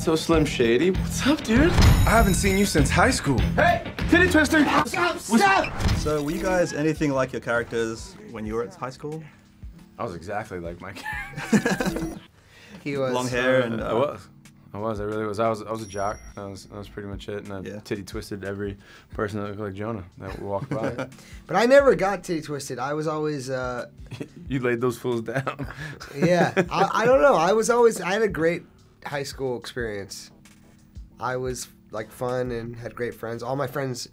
So Slim Shady, what's up, dude? I haven't seen you since high school. Hey, titty twister! Stop! So were you guys anything like your characters when you were at high school? I was exactly like my character. He was long hair and I really was. I was a jock. That was pretty much it. And I titty twisted every person that looked like Jonah that walked by. But I never got titty twisted. I was always. You laid those fools down. Yeah, I don't know. I had a great high school experience. I was like fun and had great friends. All my friends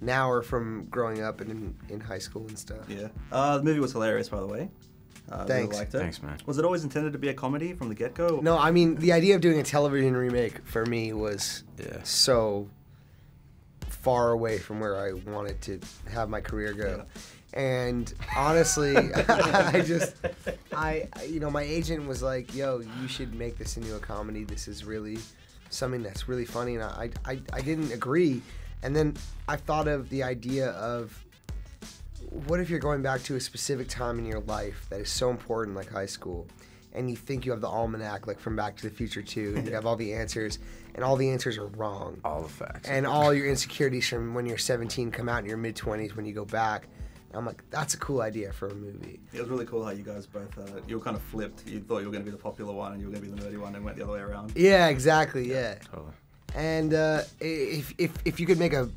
now are from growing up and in high school and stuff. Yeah. The movie was hilarious, by the way. Thanks. Really liked it. Thanks, man. Was it always intended to be a comedy from the get-go? No, I mean, the idea of doing a television remake for me was so far away from where I wanted to have my career go. Yeah. And honestly, you know, my agent was like, yo, you should make this into a comedy. This is really something that's really funny. And I didn't agree. And then I thought of the idea of, what if you're going back to a specific time in your life that is so important, like high school, and you think you have the almanac, like from Back to the Future 2, and you have all the answers, and all the answers are wrong. All the facts. And all your insecurities from when you're 17 come out in your mid-20s when you go back. And I'm like, that's a cool idea for a movie. It was really cool how you guys both, you were kind of flipped. You thought you were going to be the popular one, and you were going to be the nerdy one, and went the other way around. Yeah, exactly, yeah. Totally. And if you could make a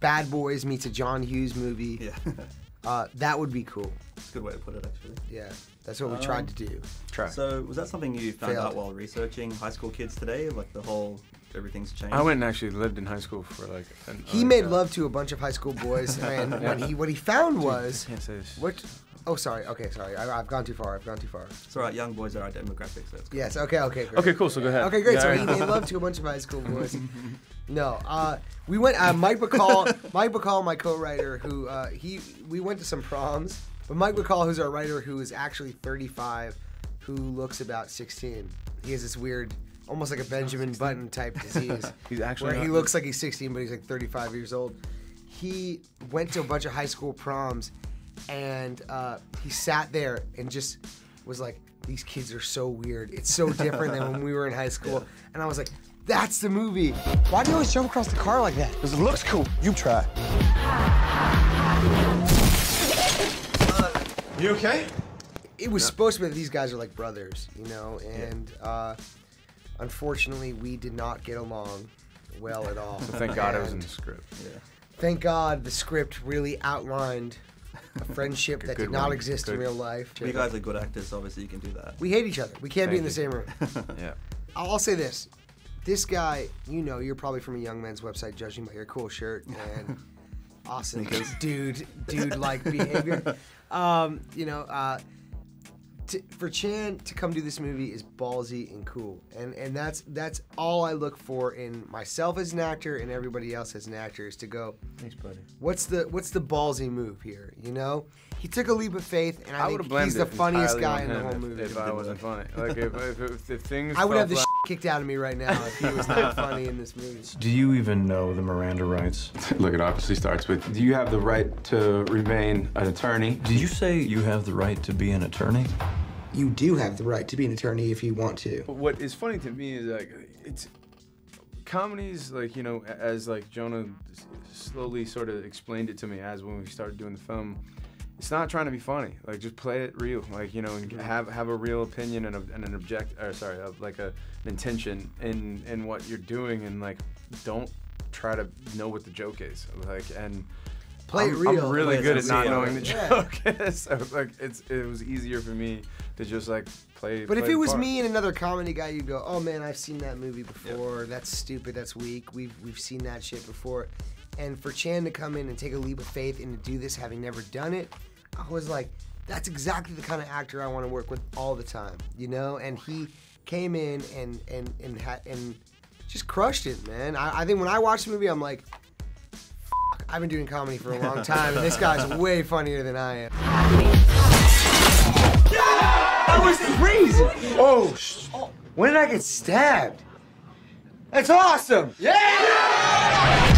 Bad Boys meets a John Hughes movie, that would be cool. It's a good way to put it, actually. Yeah, that's what we tried to do. So was that something you found out while researching high school kids today? Like the whole, everything's changed? I went and actually lived in high school for like... He made love to a bunch of high school boys, and what he found was... I can't say this. What? Oh, sorry. Okay, sorry. I've gone too far. It's all right. Young boys are our demographics. That's cool. Yes. Okay. Great. Okay, cool. So go ahead. Okay, great. Yeah, so he made love to a bunch of high school boys. No, we went. Mike McCall, my co-writer, who we went to some proms. But Mike McCall, who's our writer, who is actually 35, who looks about 16. He has this weird, almost like a Benjamin Button type disease. He's actually where he looks like he's 16, but he's like 35 years old. He went to a bunch of high school proms, and he sat there and just was like, "These kids are so weird. It's so different than when we were in high school." And I was like, that's the movie. Why do you always jump across the car like that? Because it looks cool. You try. You okay? It was supposed to be that these guys are like brothers, you know, and unfortunately we did not get along well at all. So thank God it was in the script. Yeah. Thank God the script really outlined a friendship that did not exist in real life. You guys are good actors, obviously you can do that. We hate each other. We can't be in the same room. Yeah. I'll say this. This guy, you know, you're probably from a young man's website, judging by your cool shirt and awesome dude-like behavior. You know, for Chan to come do this movie is ballsy and cool, and that's all I look for in myself as an actor and everybody else as an actor, is to go, thanks, buddy. What's the ballsy move here? You know, he took a leap of faith, and I think he's the funniest guy in the whole movie. If I wasn't funny, like if things, I would have the shit kicked out of me right now if he was not funny in this movie. Do you even know the Miranda rights? Look, it obviously starts with, do you have the right to remain an attorney? Did you say you have the right to be an attorney? You do have the right to be an attorney if you want to. What is funny to me is like, it's comedies, like, you know, as like Jonah slowly sort of explained it to me as when we started doing the film, it's not trying to be funny. Like, just play it real. Like, you know, and have a real opinion and an an intention in what you're doing, and like, don't try to know what the joke is. Like, and play it real. I'm really good at not knowing the joke. So like, it was easier for me to just like play. But if it was me and another comedy guy, you'd go, "Oh man, I've seen that movie before. Yep. That's stupid. That's weak. We've seen that shit before." And for Chan to come in and take a leap of faith and to do this, having never done it, I was like, that's exactly the kind of actor I want to work with all the time, you know? And he came in and just crushed it, man. I think when I watched the movie, I'm like, F***, I've been doing comedy for a long time, and this guy's way funnier than I am. That was crazy! Oh, when did I get stabbed? That's awesome! Yeah!